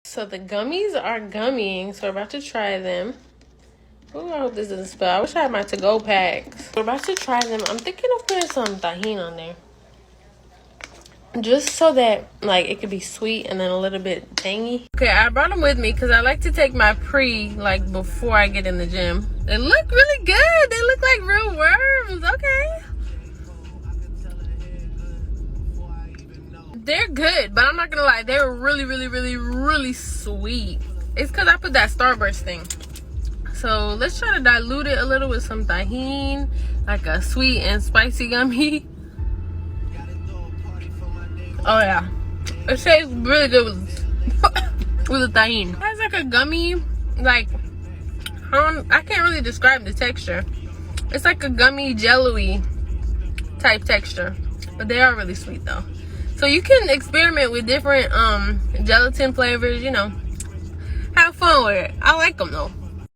So the gummies are gummying, so we're about to try them. Oh, I hope this doesn't spill. I wish I had my to-go packs. We're about to try them. I'm thinking of putting some tahini on there. Just so that, like, it could be sweet and then a little bit tangy. Okay, I brought them with me because I like to take my like, before I get in the gym. They look really good. They look like real worms. Okay. They're good, but I'm not gonna lie. They're really, really, really, really sweet. It's because I put that Starburst thing. So let's try to dilute it a little with some tahini, like a sweet and spicy gummy. Oh yeah, it tastes really good with the tahini. It has like a gummy, like I can't really describe the texture. It's like a gummy jello-y type texture, but they are really sweet though. So you can experiment with different gelatin flavors, you know. Have fun with it. I like them though.